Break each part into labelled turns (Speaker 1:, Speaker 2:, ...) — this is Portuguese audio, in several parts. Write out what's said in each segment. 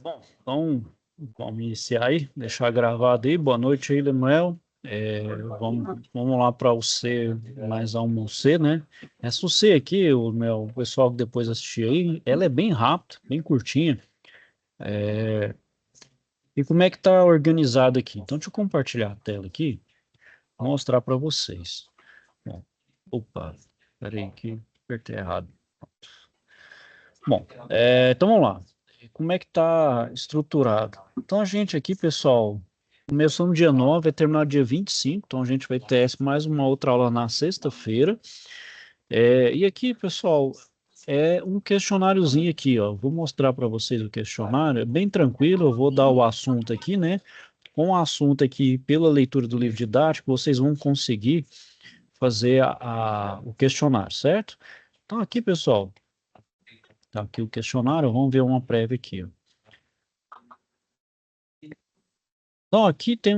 Speaker 1: Bom, então vamos iniciar aí, deixar gravado aí. Boa noite aí, Lemuel. Vamos lá para o C mais um C, né? Essa C aqui, o pessoal que depois assistir aí, ela é bem rápida, bem curtinha. E como é que tá organizado aqui? Então, deixa eu compartilhar a tela aqui, mostrar para vocês. Bom, opa, peraí que apertei errado. Bom, então vamos lá. Como é que está estruturado? Então a gente aqui, pessoal, começou no dia 9, vai terminar no dia 25, então a gente vai ter mais uma outra aula na sexta-feira. E aqui, pessoal, é um questionáriozinho aqui, ó. Vou mostrar para vocês o questionário, é bem tranquilo, eu vou dar o assunto aqui, né? Com o assunto aqui, pela leitura do livro didático, vocês vão conseguir fazer o questionário, certo? Então aqui, pessoal, tá aqui o questionário, vamos ver uma prévia aqui, ó. Então, aqui tem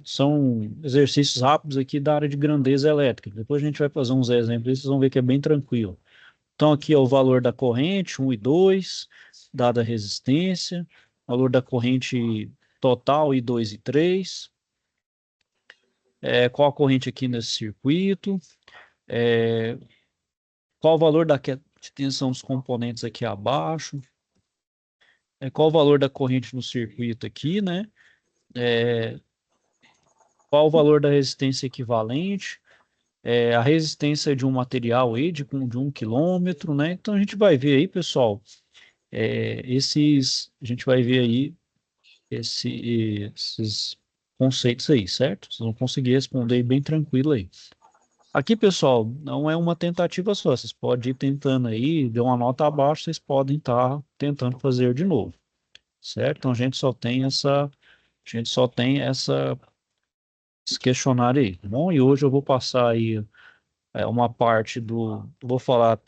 Speaker 1: são exercícios rápidos aqui da área de grandeza elétrica. Depois a gente vai fazer uns exemplos, vocês vão ver que é bem tranquilo. Então, aqui é o valor da corrente, 1 e 2, dada a resistência, valor da corrente total, I2 e 3, qual a corrente aqui nesse circuito, é, qual o valor de tensão dos componentes aqui abaixo, qual o valor da corrente no circuito aqui, né? É, qual o valor da resistência equivalente, a resistência de um material aí de 1 quilômetro, né? Então a gente vai ver aí, pessoal, a gente vai ver aí esses conceitos aí, certo? Vocês vão conseguir responder bem tranquilo aí. Aqui, pessoal, não é uma tentativa só, vocês podem ir tentando aí, deu uma nota abaixo, vocês podem estar tentando fazer de novo, certo? Então a gente só tem esse questionário aí, tá bom? E hoje eu vou passar aí uma parte vou falar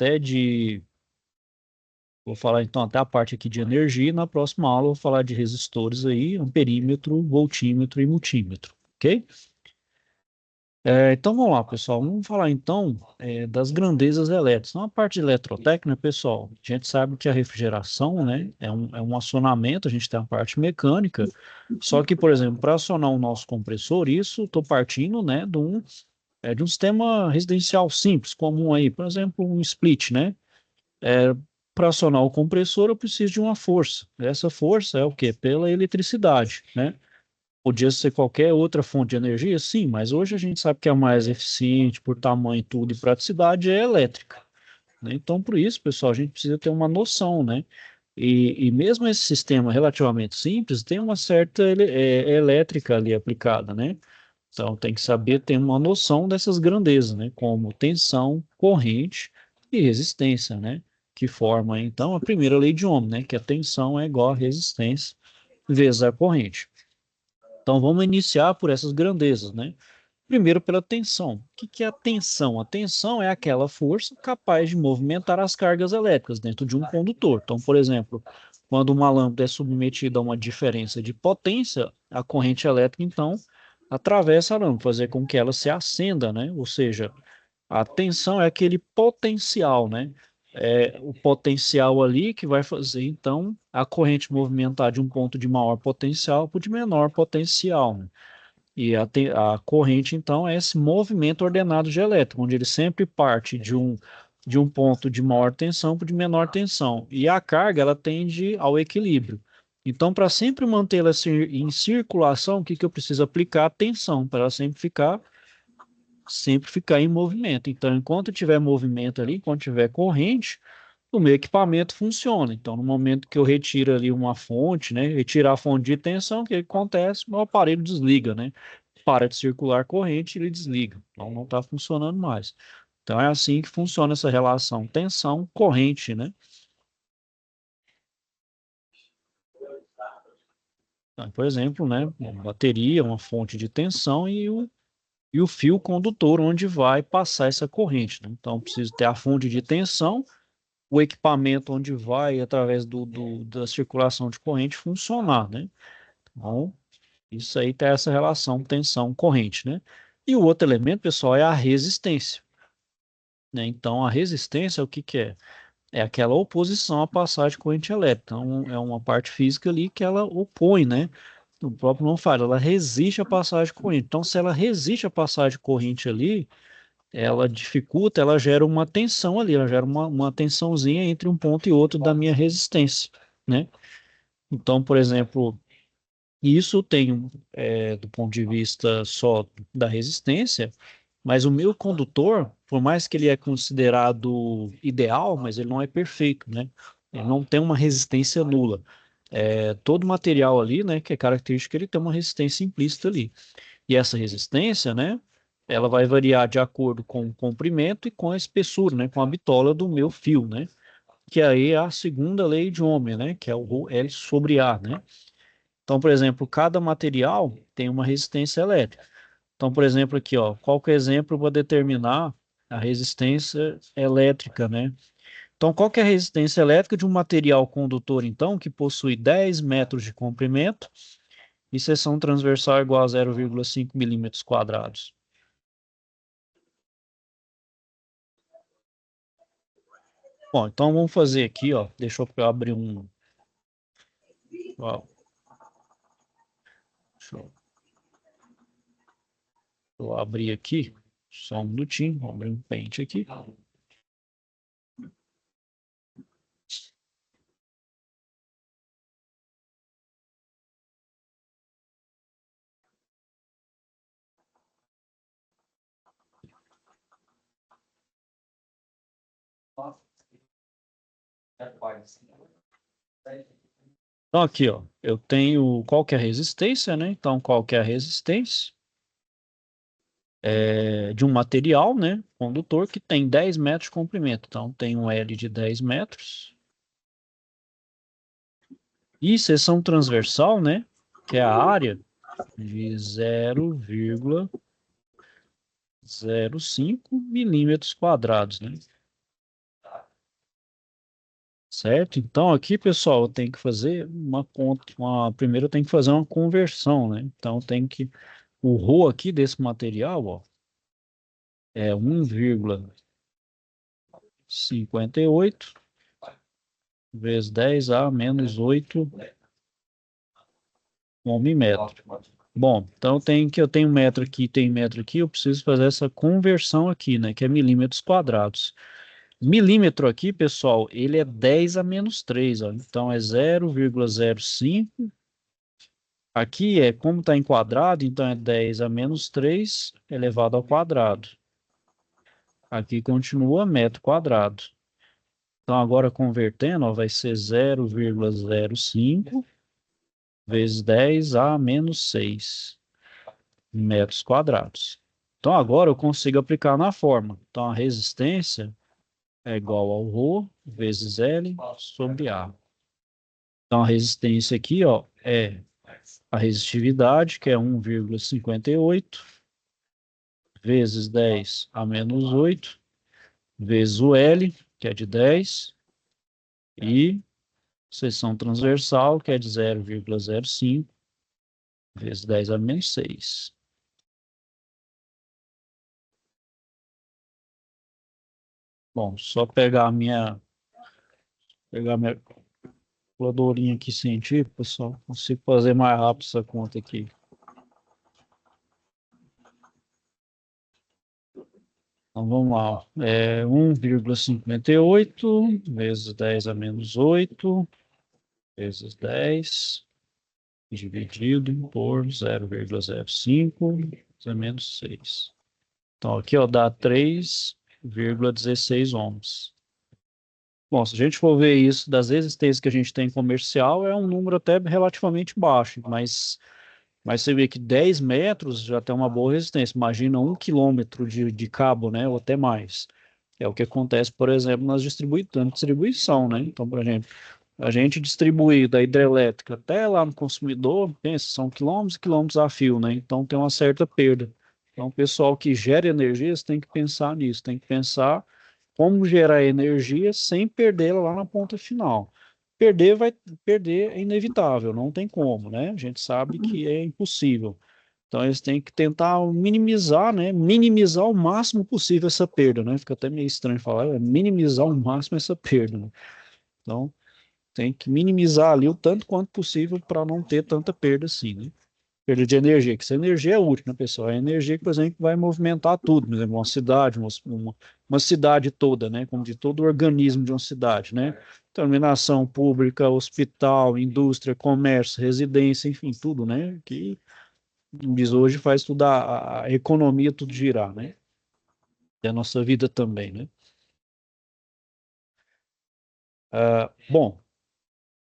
Speaker 1: então até a parte aqui de energia, e na próxima aula eu vou falar de resistores aí, amperímetro, voltímetro e multímetro, ok? Então vamos lá, pessoal, vamos falar então das grandezas elétricas. Então a parte de eletrotécnica, pessoal, a gente sabe que a refrigeração, né, é um acionamento, a gente tem a parte mecânica, só que, por exemplo, para acionar o nosso compressor, isso estou partindo, né, de um sistema residencial simples, comum aí, por exemplo, um split, né? Para acionar o compressor, eu preciso de uma força. Essa força é o quê? Pela eletricidade, né? Podia ser qualquer outra fonte de energia, sim, mas hoje a gente sabe que a mais eficiente por tamanho, tudo e praticidade é a elétrica, né? Então, por isso, pessoal, a gente precisa ter uma noção, né? E mesmo esse sistema relativamente simples, tem uma certa elétrica ali aplicada, né? Então, tem que saber ter uma noção dessas grandezas, né? Como tensão, corrente e resistência, né? Que forma, então, a primeira lei de Ohm, né? Que a tensão é igual a resistência vezes a corrente. Então, vamos iniciar por essas grandezas, né? Primeiro, pela tensão. O que é a tensão? A tensão é aquela força capaz de movimentar as cargas elétricas dentro de um condutor. Então, por exemplo, quando uma lâmpada é submetida a uma diferença de potência, a corrente elétrica, então, atravessa a lâmpada, fazer com que ela se acenda, né? Ou seja, a tensão é aquele potencial, né? É o potencial ali que vai fazer, então, a corrente movimentar de um ponto de maior potencial para o de menor potencial, né? E a corrente, então, é esse movimento ordenado de elétron, onde ele sempre parte de um ponto de maior tensão para de menor tensão. E a carga, ela tende ao equilíbrio. Então, para sempre mantê-la em circulação, o que que eu preciso aplicar? Tensão, para ela sempre ficar em movimento. Então, enquanto tiver movimento ali, enquanto tiver corrente, o meu equipamento funciona. Então, no momento que eu retiro ali uma fonte, né, retirar a fonte de tensão, o que acontece? Meu aparelho desliga, né? Para de circular corrente, ele desliga. Então, não está funcionando mais. Então, é assim que funciona essa relação tensão-corrente, né? Então, por exemplo, né, uma bateria, uma fonte de tensão e o fio condutor onde vai passar essa corrente, né? Então, preciso ter a fonte de tensão, o equipamento onde vai, através da circulação de corrente, funcionar, né? Então, isso aí tem essa relação tensão-corrente, né? E o outro elemento, pessoal, é a resistência, né? Então, a resistência, o que que é? é aquela oposição à passagem de corrente elétrica. Então, é uma parte física ali que ela opõe, né? O próprio nome fala, ela resiste à passagem de corrente. Então, se ela resiste à passagem de corrente ali, ela dificulta, ela gera uma tensão ali, ela gera uma tensãozinha entre um ponto e outro da minha resistência, né? Então, por exemplo, isso tem, do ponto de vista só da resistência, mas o meu condutor, por mais que ele é considerado ideal, mas ele não é perfeito, né? Ele não tem uma resistência nula. Todo material ali, né, que é característico, ele tem uma resistência implícita ali. E essa resistência, né, ela vai variar de acordo com o comprimento e com a espessura, né, com a bitola do meu fio, né? Que aí é a segunda lei de Ohm, né, que é o Rho L sobre A, né? Então, por exemplo, cada material tem uma resistência elétrica. Então, por exemplo, aqui, ó, qual que é o exemplo para determinar a resistência elétrica, né? Então, qual que é a resistência elétrica de um material condutor, então, que possui 10 metros de comprimento e seção transversal igual a 0,5 milímetros quadrados? Bom, então vamos fazer aqui, ó, deixa eu abrir um, ó, deixa eu abrir aqui, só um minutinho, vou abrir um pente aqui. Então, aqui, ó, eu tenho qual que é a resistência, né? Então, qual que é a resistência de um material, né? Condutor que tem 10 metros de comprimento. Então, tem um L de 10 metros. E seção transversal, né? Que é a área de 0,05 milímetros quadrados, né? Certo? Então, aqui, pessoal, eu tenho que fazer uma conta. Primeiro, eu tenho que fazer uma conversão, né? Então, tem que. O Rho aqui desse material, ó, é 1,58 vezes 10 a menos 8 ohmmetro. Bom, então eu tenho metro aqui, tem metro aqui, eu preciso fazer essa conversão aqui, né, que é milímetros quadrados. Milímetro aqui, pessoal, ele é 10 a menos 3, ó, então é 0,05. Aqui como está em quadrado, então é 10 a menos 3 elevado ao quadrado. Aqui continua metro quadrado. Então, agora convertendo, ó, vai ser 0,05 vezes 10 a menos 6 metros quadrados. Então, agora eu consigo aplicar na forma. Então, a resistência é igual ao Rho vezes L sobre A. Então, a resistência aqui, ó, é a resistividade, que é 1,58 vezes 10 a menos 8 vezes o L, que é de 10, e seção transversal, que é de 0,05 vezes 10 a menos 6. Bom, só pegar minha calculadorinha aqui científica, pessoal. Consigo fazer mais rápido essa conta aqui. Então vamos lá. 1,58 vezes 10 a menos 8 vezes 10 dividido por 0,05 vezes a menos 6. Então aqui, ó, dá 3,16 ohms. Bom, se a gente for ver isso das resistências que a gente tem comercial, é um número até relativamente baixo, mas você vê que 10 metros já tem uma boa resistência. Imagina 1 quilômetro de cabo, né, ou até mais. É o que acontece, por exemplo, nas distribuição, né? Então, por exemplo, a gente distribui da hidrelétrica até lá no consumidor, pensa, são quilômetros e quilômetros a fio, né? Então tem uma certa perda. Então, o pessoal que gera energias tem que pensar nisso, tem que pensar como gerar energia sem perdê-la lá na ponta final. Perder vai perder é inevitável, não tem como, né? A gente sabe que é impossível. Então, eles têm que tentar minimizar, né? Minimizar o máximo possível essa perda, né? Fica até meio estranho falar, minimizar o máximo essa perda, né? Então, tem que minimizar ali o tanto quanto possível para não ter tanta perda assim, né? Perda de energia, que essa energia é útil, né, pessoal? É a energia que, por exemplo, vai movimentar tudo, por exemplo, uma cidade, uma cidade toda, né? Como de todo o organismo de uma cidade, né? Iluminação pública, hospital, indústria, comércio, residência, enfim, tudo, né? Que diz hoje faz tudo a economia tudo girar, né? E a nossa vida também, né? Bom,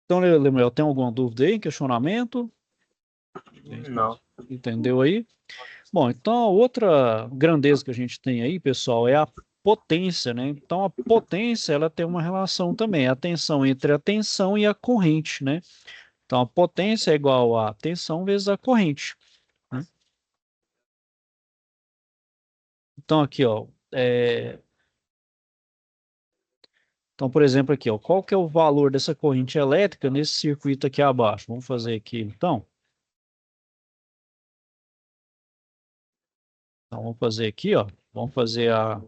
Speaker 1: então, Lemuel, tem alguma dúvida aí, questionamento?
Speaker 2: Não.
Speaker 1: Entendeu aí? Bom, então a outra grandeza que a gente tem aí, pessoal, é a potência, né? Então a potência, ela tem uma relação também, a tensão entre a tensão e a corrente, né? Então a potência é igual a tensão vezes a corrente, né? Então aqui, ó, então por exemplo aqui, ó, qual que é o valor dessa corrente elétrica nesse circuito aqui abaixo? Vamos fazer aqui, então vamos fazer aqui, ó, vamos fazer a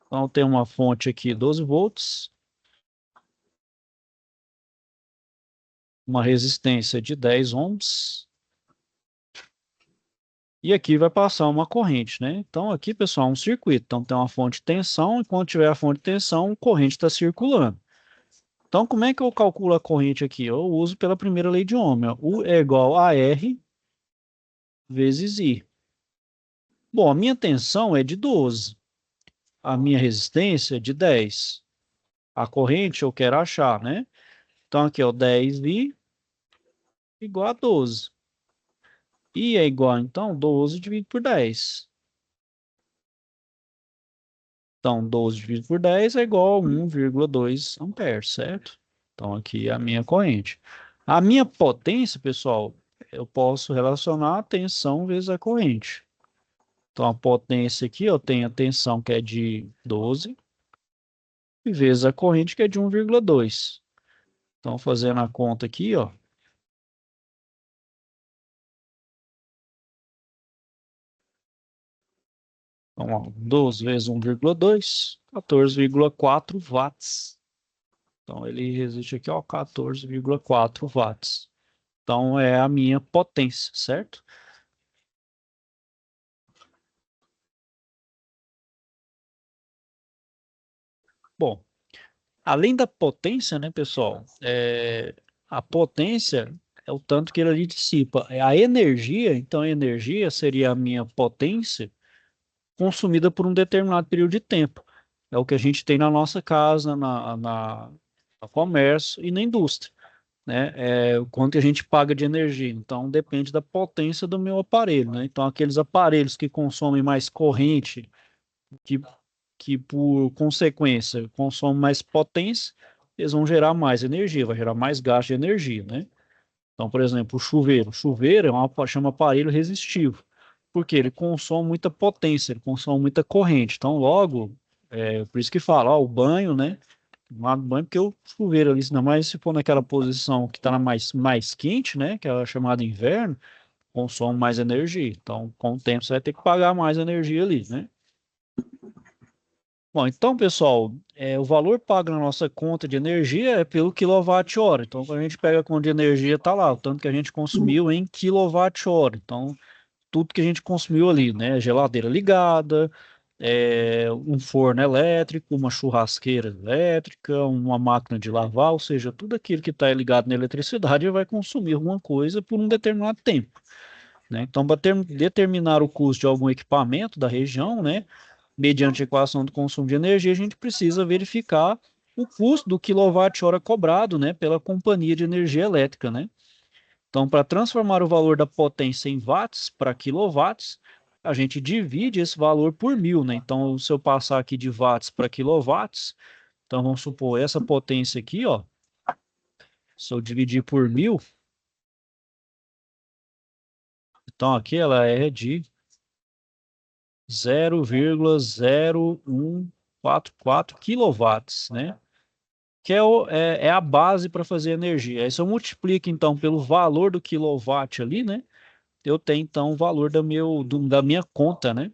Speaker 1: então tem uma fonte aqui 12 volts, uma resistência de 10 ohms. E aqui vai passar uma corrente, né? Então, aqui, pessoal, é um circuito. Então, tem uma fonte de tensão, e quando tiver a fonte de tensão, a corrente está circulando. Então, como é que eu calculo a corrente aqui? Eu uso pela primeira lei de Ohm. Ó. U é igual a R vezes I. Bom, a minha tensão é de 12. A minha resistência é de 10. A corrente eu quero achar, né? Então, aqui, ó, 10I igual a 12. I é igual, então, 12 dividido por 10. Então, 12 dividido por 10 é igual a 1,2 amperes, certo? Então, aqui é a minha corrente. A minha potência, pessoal, eu posso relacionar a tensão vezes a corrente. Então, a potência aqui, eu tenho a tensão que é de 12 e vezes a corrente que é de 1,2. Então, fazendo a conta aqui, ó. Então, ó, 12 vezes 1,2, 14,4 watts. Então, ele resiste aqui, ó, 14,4 watts. Então, é a minha potência, certo? Bom, além da potência, né, pessoal? A potência é o tanto que ele ali dissipa. É a energia, então a energia seria a minha potência consumida por um determinado período de tempo. É o que a gente tem na nossa casa, no comércio e na indústria, né? É o quanto que a gente paga de energia. Então, depende da potência do meu aparelho, né? Então, aqueles aparelhos que consomem mais corrente, que que por consequência consomem mais potência, eles vão gerar mais energia, vai gerar mais gasto de energia, né? Então, por exemplo, o chuveiro. O chuveiro é chama aparelho resistivo, porque ele consome muita potência, ele consome muita corrente. Então, logo, por isso que fala, ó, o banho, né? Tomar banho, porque o chuveiro ali, ainda mais se for naquela posição que está mais quente, né? Que é a chamada inverno, consome mais energia. Então, com o tempo, você vai ter que pagar mais energia ali, né? Bom, então, pessoal, o valor pago na nossa conta de energia é pelo quilowatt-hora. Então, quando a gente pega a conta de energia, tá lá, o tanto que a gente consumiu em quilowatt-hora. Então, tudo que a gente consumiu ali, né? Geladeira ligada, um forno elétrico, uma churrasqueira elétrica, uma máquina de lavar, ou seja, tudo aquilo que está ligado na eletricidade vai consumir alguma coisa por um determinado tempo, né? Então, para determinar o custo de algum equipamento da região, né? Mediante a equação do consumo de energia, a gente precisa verificar o custo do quilowatt-hora cobrado, né, pela companhia de energia elétrica, né? Então, para transformar o valor da potência em watts para quilowatts, a gente divide esse valor por 1.000, né? Então, se eu passar aqui de watts para quilowatts, então vamos supor essa potência aqui, ó, se eu dividir por 1.000, então aqui ela é de 0,0144 quilowatts, né? que é a base para fazer energia. Aí se eu multiplico, então, pelo valor do quilowatt ali, né? Eu tenho, então, o valor da minha conta, né?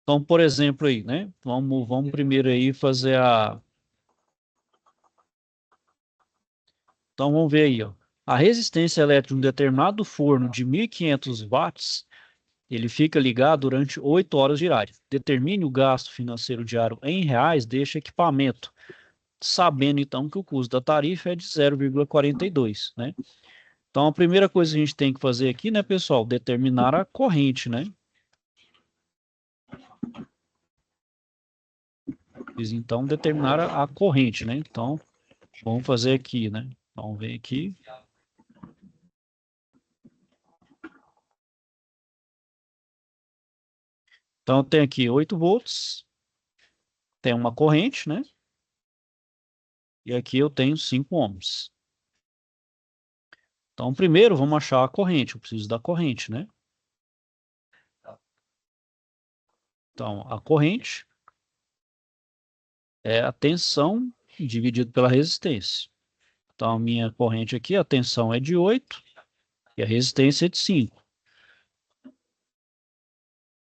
Speaker 1: Então, por exemplo, aí, né? Vamos primeiro aí fazer a... Então, vamos ver aí, ó. A resistência elétrica de um determinado forno de 1.500 watts, ele fica ligado durante 8 horas diárias. Determine o gasto financeiro diário em reais deste equipamento, sabendo, então, que o custo da tarifa é de 0,42, né? Então, a primeira coisa que a gente tem que fazer aqui, né, pessoal, determinar a corrente, né? Então, determinar a corrente, né? Então, vamos fazer aqui, né? Vamos ver aqui. Então, tem aqui 8 volts, tem uma corrente, né? E aqui eu tenho 5 ohms. Então, primeiro, vamos achar a corrente. Eu preciso da corrente, né? Então, a corrente é a tensão dividido pela resistência. Então, a minha corrente aqui, a tensão é de 8 e a resistência é de 5.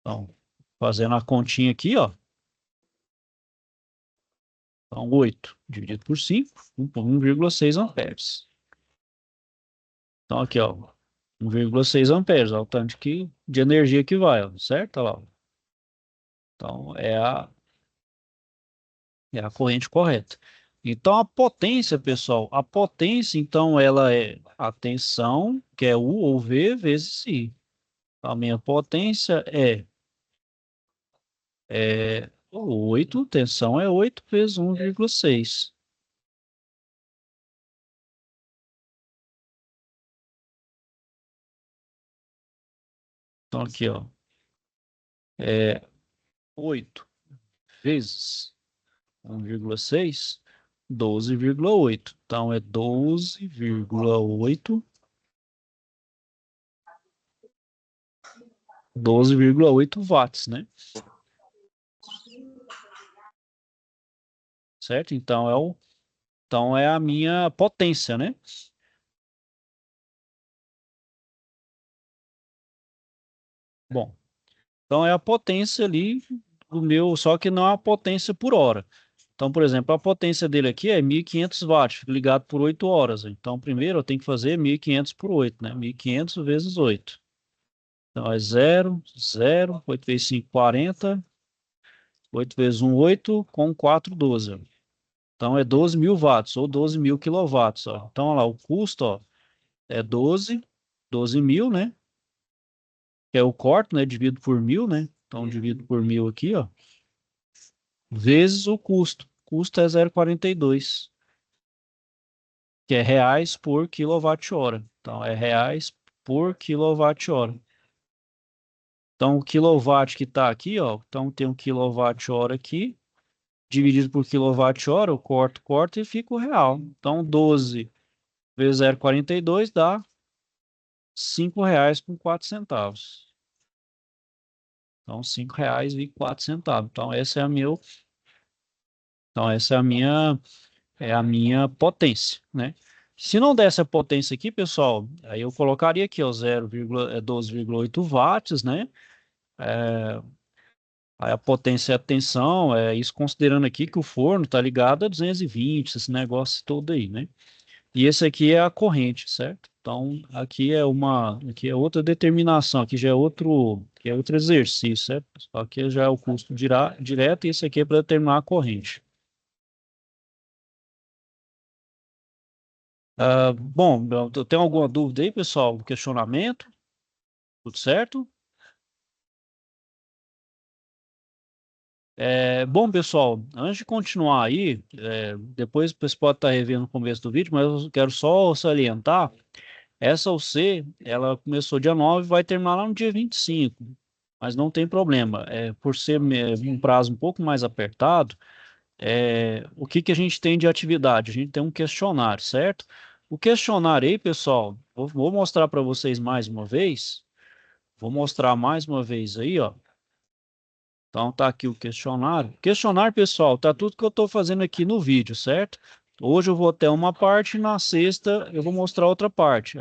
Speaker 1: Então, fazendo a continha aqui, ó. Então, 8 dividido por 5, 1,6 amperes. Então, aqui, ó, 1,6 amperes, ó, o tanto de energia que vai, ó, certo? Olha lá. Então, é a corrente correta. Então, a potência, pessoal, a potência, então, ela é a tensão, que é U ou V vezes I. A minha potência é 8, tensão é 8 vezes 1,6. Então, aqui, ó, é 8 vezes 1,6, 12,8. Então, é 12,8 watts, né? Certo? Então é a minha potência, né? Bom, então é a potência ali do meu, só que não é a potência por hora. Então, por exemplo, a potência dele aqui é 1.500 watts, fica ligado por 8 horas. Então, primeiro eu tenho que fazer 1.500 por 8, né? 1.500 vezes 8. Então, é 0, 0, 8 vezes 5, 40, 8 vezes 1, 8, com 4, 12. Então, é 12.000 watts, ou 12.000 quilowatts, ó. Então, olha lá, o custo, ó, é 12.000, né? Que é o corte, né? Dividido por 1.000, né? Então, divido por 1.000 aqui, ó. Vezes o custo. Custo é 0,42, que é reais por quilowatt-hora. Então, é reais por quilowatt-hora. Então, o quilowatt que está aqui, ó. Então, tem um quilowatt-hora aqui, dividido por quilowatt-hora, eu corto e fica o real. Então, 12 vezes 0,42 dá R$ 5 com 4 centavos. Então, R$ 5,04. Então, essa é a minha potência, né? Se não desse a potência aqui, pessoal, aí eu colocaria aqui, ó, 0,12,8 watts, né? Aí a potência é a tensão, isso considerando aqui que o forno está ligado a 220, esse negócio todo aí, né? E esse aqui é a corrente, certo? Então, aqui é outra determinação, aqui é outro exercício, certo? Aqui já é o custo direto e esse aqui é para determinar a corrente. Bom, eu tenho alguma dúvida aí, pessoal? Questionamento? Tudo certo? Bom, pessoal, antes de continuar aí, depois você pode estar revendo no começo do vídeo, mas eu quero só salientar, essa UC, ela começou dia 9 e vai terminar lá no dia 25, mas não tem problema, por ser um prazo um pouco mais apertado, o que que a gente tem de atividade? A gente tem um questionário, certo? O questionário aí, pessoal, vou mostrar para vocês mais uma vez, vou mostrar mais uma vez aí, ó. Então tá aqui o questionário. Questionário, pessoal, tá tudo que eu estou fazendo aqui no vídeo, certo? Hoje eu vou até uma parte, na sexta eu vou mostrar outra parte.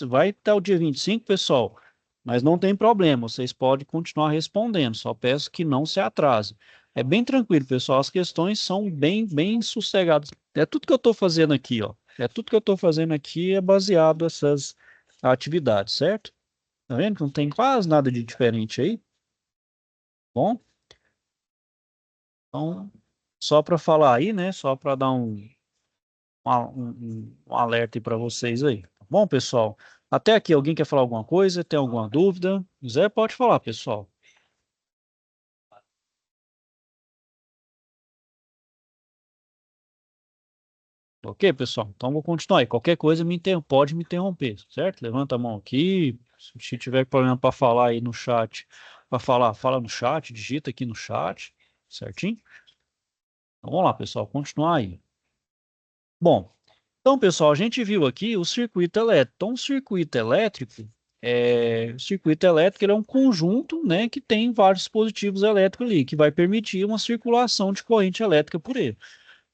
Speaker 1: Vai até o dia 25, pessoal, mas não tem problema, vocês podem continuar respondendo, só peço que não se atrase. É bem tranquilo, pessoal, as questões são bem sossegadas. É tudo que eu estou fazendo aqui, ó. É tudo que eu estou fazendo aqui é baseado nessas atividades, certo? Tá vendo que não tem quase nada de diferente aí? Bom, então, só para falar aí, né? Só para dar um alerta para vocês aí. Tá bom, pessoal? Até aqui, alguém quer falar alguma coisa? Tem alguma dúvida? Zé, pode falar, pessoal. Ok, pessoal? Então, vou continuar aí. Qualquer coisa pode me interromper, certo? Levanta a mão aqui. Se tiver problema para falar aí no chat, para falar, fala no chat, digita aqui no chat, certinho? Então, vamos lá, pessoal, continuar aí. Bom, então, pessoal, a gente viu aqui o circuito elétrico. Então, o circuito elétrico ele é um conjunto, né, que tem vários dispositivos elétricos ali, que vai permitir uma circulação de corrente elétrica por ele.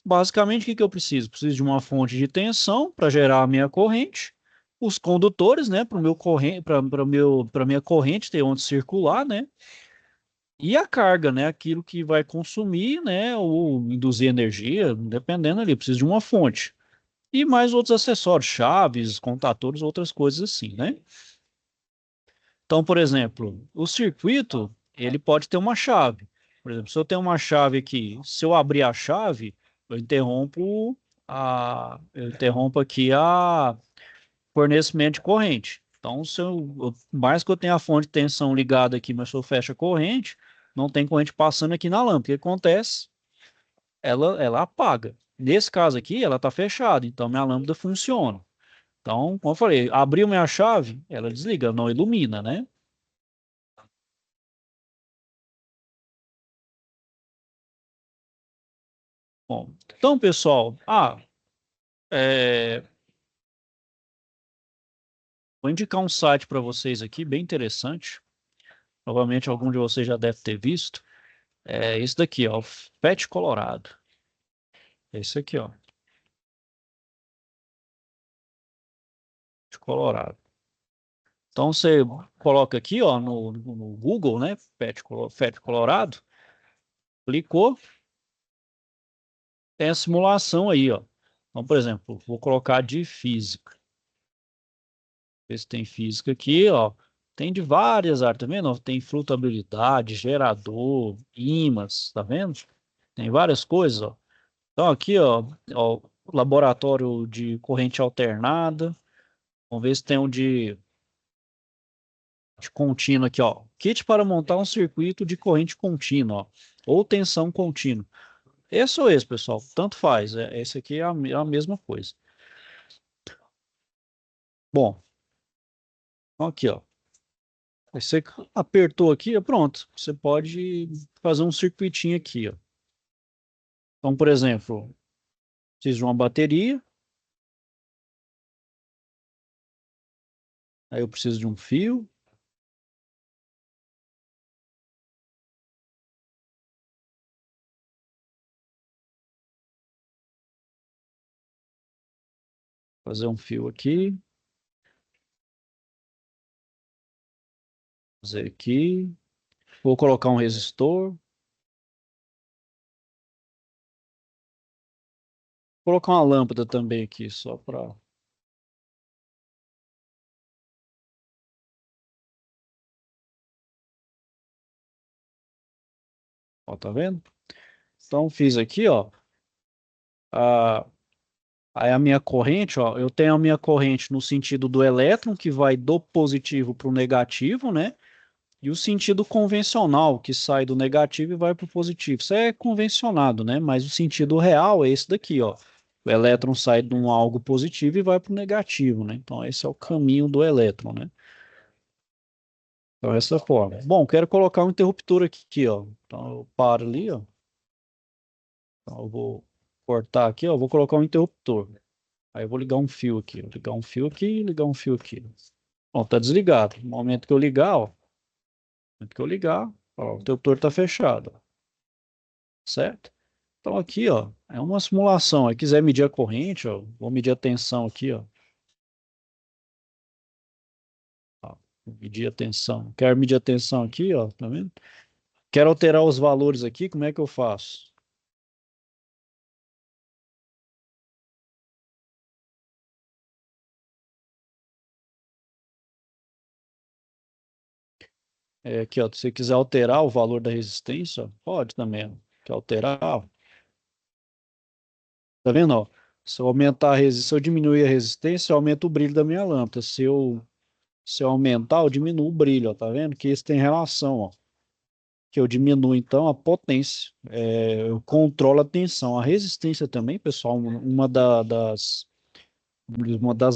Speaker 1: Basicamente, o que que eu preciso? Preciso de uma fonte de tensão para gerar a minha corrente, os condutores, né, para minha corrente ter onde circular, né, e a carga, né, aquilo que vai consumir, né, ou induzir energia, dependendo ali, preciso de uma fonte. E mais outros acessórios, chaves, contadores, outras coisas assim, né? Então, por exemplo, o circuito, ele pode ter uma chave. Por exemplo, se eu tenho uma chave aqui, se eu abrir a chave, eu interrompo aqui a fornecimento de corrente. Então, mais que eu tenha a fonte de tensão ligada aqui, mas se eu fecho a corrente, não tem corrente passando aqui na lâmpada. O que acontece? Ela apaga. Nesse caso aqui, ela está fechada, então minha lâmpada funciona. Então, como eu falei, abriu minha chave, ela desliga, não ilumina, né? Bom, então, pessoal, vou indicar um site para vocês aqui, bem interessante. Provavelmente algum de vocês já deve ter visto. É esse daqui, ó, Pet Colorado. É esse aqui, ó, de Colorado. Então, você coloca aqui, ó, no Google, né, Pet Colorado, clicou, tem a simulação aí, ó. Então, por exemplo, vou colocar de física. Ver se tem física aqui, ó. Tem de várias áreas, tá vendo? Tem flutuabilidade, gerador, ímãs, tá vendo? Tem várias coisas, ó. Então aqui, ó, laboratório de corrente alternada. Vamos ver se tem um de contínua aqui, ó. Kit para montar um circuito de corrente contínua, ó. Ou tensão contínua. Esse ou esse, pessoal. Tanto faz. Esse aqui é a mesma coisa. Bom, então aqui, ó. Aí você apertou aqui, ó, pronto. Você pode fazer um circuitinho aqui, ó. Então, por exemplo, preciso de uma bateria, aí eu preciso de um fio, fazer um fio aqui, fazer aqui, vou colocar um resistor, colocar uma lâmpada também aqui, só para, ó, tá vendo? Então fiz aqui, ó, a, aí a minha corrente, ó, eu tenho a minha corrente no sentido do elétron, que vai do positivo para o negativo, né? E o sentido convencional, que sai do negativo e vai para o positivo. Isso é convencionado, né? Mas o sentido real é esse daqui, ó. O elétron sai de um algo positivo e vai para o negativo, né? Então, esse é o caminho do elétron, né? Então, essa forma. Bom, quero colocar um interruptor aqui, ó. Então, eu paro ali, ó. Então, eu vou cortar aqui, ó. Vou colocar um interruptor. Aí eu vou ligar um fio aqui. Vou ligar um fio aqui e ligar um fio aqui. Bom, tá desligado. No momento que eu ligar, ó. Na hora que eu ligar, ó, o interruptor está fechado, ó, certo? Então aqui, ó, é uma simulação. Se quiser medir a corrente, ó, vou medir a tensão aqui, ó. Ó, medir a tensão. Quero medir a tensão aqui, ó, tá vendo? Quero alterar os valores aqui, como é que eu faço? É, aqui, ó, se você quiser alterar o valor da resistência, ó, pode também, ó. Quer alterar, ó. Tá vendo, ó? Se eu aumentar a resistência, se eu diminuir a resistência, eu aumento o brilho da minha lâmpada. Se eu aumentar, eu diminuo o brilho, ó, tá vendo? Que isso tem relação, ó. Que eu diminuo, então, a potência. É, eu controlo a tensão. A resistência também, pessoal, uma das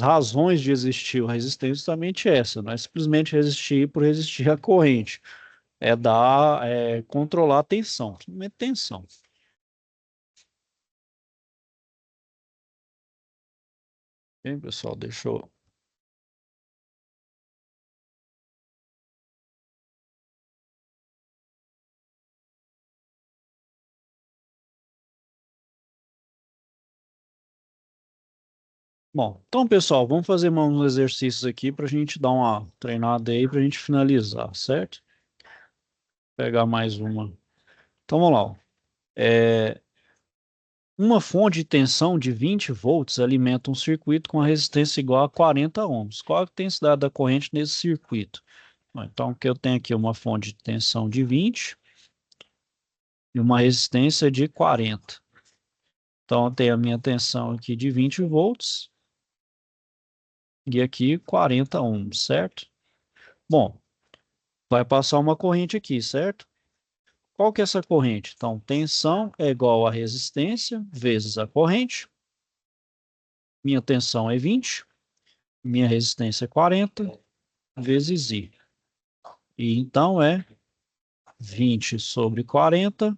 Speaker 1: razões de existir a resistência é justamente essa. Não é simplesmente resistir por resistir à corrente. Controlar a tensão. Simplesmente tensão. Bem, pessoal, deixa eu... Bom, então, pessoal, vamos fazer uns exercícios aqui para a gente dar uma treinada aí para a gente finalizar, certo? Pegar mais uma. Então, vamos lá, ó. É, uma fonte de tensão de 20 volts alimenta um circuito com a resistência igual a 40 ohms. Qual a intensidade da corrente nesse circuito? Bom, então, que eu tenho aqui uma fonte de tensão de 20 e uma resistência de 40. Então, eu tenho a minha tensão aqui de 20 volts e aqui 40 ohms, certo? Bom, vai passar uma corrente aqui, certo? Qual que é essa corrente? Então, tensão é igual a resistência vezes a corrente. Minha tensão é 20, minha resistência é 40, vezes I. E então é 20 sobre 40.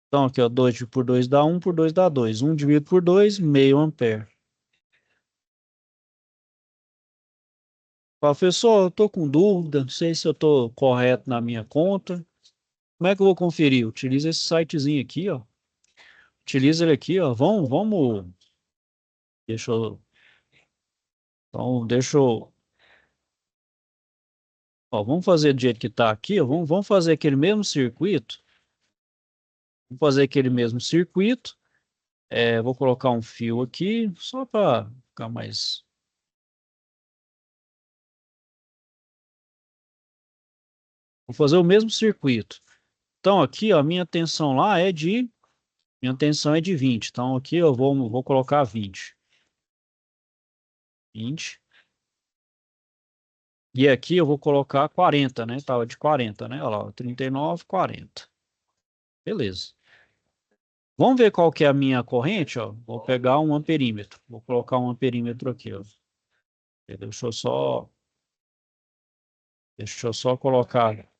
Speaker 1: Então aqui, ó, 2 por 2 dá 1, por 2 dá 2. 1 dividido por 2, meio ampere. Professor, eu estou com dúvida, não sei se eu estou correto na minha conta. Como é que eu vou conferir? Utiliza esse sitezinho aqui, ó. Utiliza ele aqui, ó. Vamos. Deixa eu. Então, deixa eu. Ó, vamos fazer do jeito que está aqui, ó. Vamos fazer aquele mesmo circuito. Vamos fazer aquele mesmo circuito. Vou colocar um fio aqui, só para ficar mais. Vou fazer o mesmo circuito. Então, aqui, ó, minha tensão é de 20. Então, aqui eu vou colocar 20. 20. E aqui eu vou colocar 40, né? Tava de 40, né? Olha lá, 39, 40. Beleza. Vamos ver qual que é a minha corrente, ó. Vou pegar um amperímetro. Vou colocar um amperímetro aqui, ó. Deixa eu só colocar.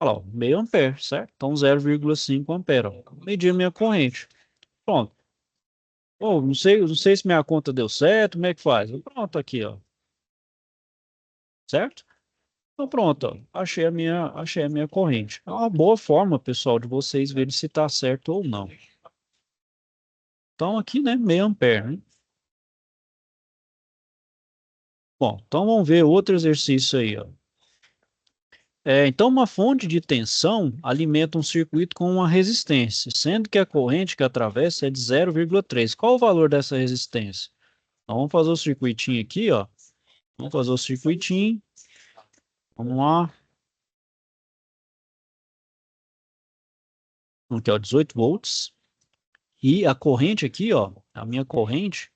Speaker 1: Olha lá, ó, meio ampere, certo? Então 0,5 ampere, ó. Medi a minha corrente. Pronto. Oh, não sei se minha conta deu certo, como é que faz? Pronto, aqui, ó. Certo? Então pronto, ó. Achei a minha corrente. É uma boa forma, pessoal, de vocês verem se está certo ou não. Então aqui, né, meio ampere, né? Bom, então vamos ver outro exercício aí, ó. Então, uma fonte de tensão alimenta um circuito com uma resistência, sendo que a corrente que atravessa é de 0,3. Qual o valor dessa resistência? Então, vamos fazer o circuitinho aqui, ó. Vamos fazer o circuitinho. Vamos lá. Aqui, ó, 18 volts. E a corrente aqui, ó, a minha corrente,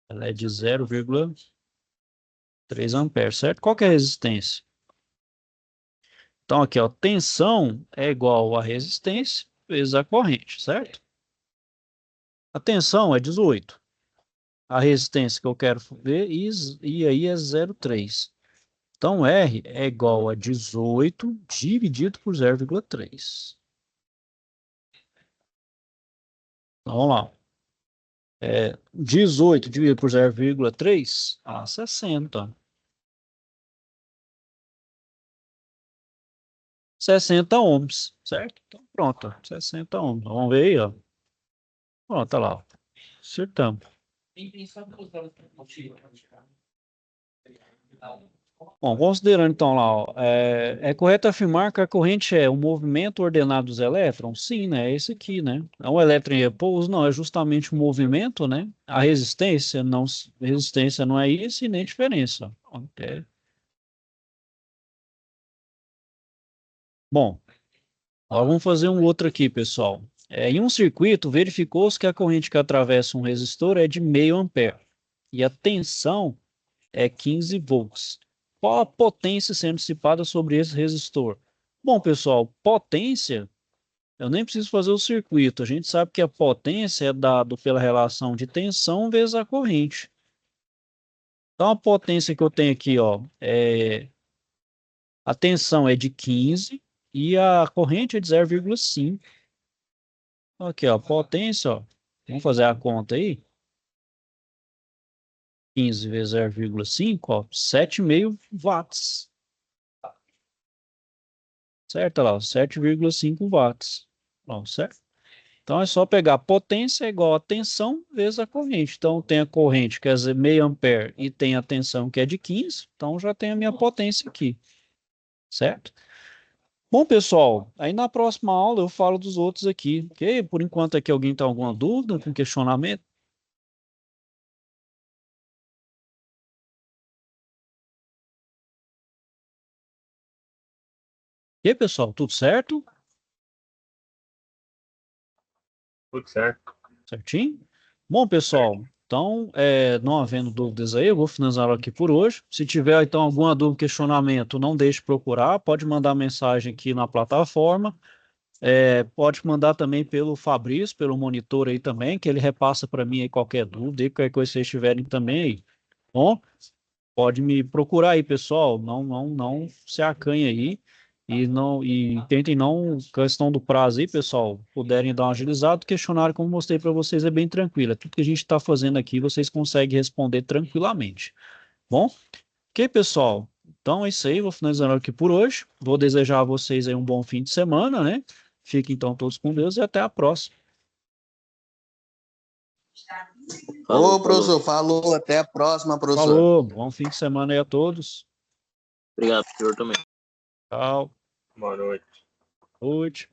Speaker 1: ela é de 0,3 amperes, certo? Qual que é a resistência? Então, aqui, ó, tensão é igual a resistência vezes a corrente, certo? A tensão é 18. A resistência que eu quero ver, e aí é 0,3. Então, R é igual a 18 dividido por 0,3. Então, vamos lá. 18 dividido por 0,3, 60. 60 ohms, certo? Então, pronto, 60 ohms. Vamos ver aí, ó. Pronto, tá lá, ó. Acertamos. Bom, considerando então lá, ó, é correto afirmar que a corrente é o movimento ordenado dos elétrons? Sim, né? É esse aqui, né? É um elétron em repouso? Não, é justamente o movimento, né? A resistência não é isso e nem diferença. Ok. Bom, ó, vamos fazer um outro aqui, pessoal. Em um circuito, verificou-se que a corrente que atravessa um resistor é de meio ampere e a tensão é 15 volts. Qual a potência sendo dissipada sobre esse resistor? Bom, pessoal, potência, eu nem preciso fazer o circuito. A gente sabe que a potência é dado pela relação de tensão vezes a corrente. Então, a potência que eu tenho aqui, ó, a tensão é de 15 e a corrente é de 0,5. Aqui, ó, potência, ó, vamos fazer a conta aí. 15 vezes 0,5, ó, 7,5 watts. Certo? Olha lá, 7,5 watts. Bom, certo? Então é só pegar a potência igual a tensão vezes a corrente. Então tem a corrente, quer dizer, meio ampere, e tem a tensão que é de 15. Então já tem a minha potência aqui. Certo? Bom, pessoal, aí na próxima aula eu falo dos outros aqui, ok? Por enquanto aqui alguém tem alguma dúvida, com questionamento? E aí, pessoal, tudo certo?
Speaker 2: Tudo certo.
Speaker 1: Certinho? Bom, pessoal, então, não havendo dúvidas aí, eu vou finalizar aqui por hoje. Se tiver, então, alguma dúvida, questionamento, não deixe de procurar, pode mandar mensagem aqui na plataforma, pode mandar também pelo Fabrício, pelo monitor aí também, que ele repassa para mim aí qualquer dúvida, e qualquer coisa que vocês tiverem também aí. Bom, pode me procurar aí, pessoal. Não se acanhe aí e tentem não questão do prazo aí, pessoal. Puderem dar uma agilizada. O questionário, como mostrei para vocês, é bem tranquilo. É tudo que a gente está fazendo aqui, vocês conseguem responder tranquilamente. Bom, ok, pessoal. Então é isso aí. Vou finalizando aqui por hoje. Vou desejar a vocês aí um bom fim de semana, né? Fiquem então todos com Deus e até a próxima.
Speaker 2: Falou,
Speaker 3: Ô, professor, falou. Até a próxima, professor.
Speaker 1: Falou, bom fim de semana aí a todos.
Speaker 3: Obrigado, senhor também.
Speaker 1: Tchau.
Speaker 2: Boa noite.
Speaker 1: Noite.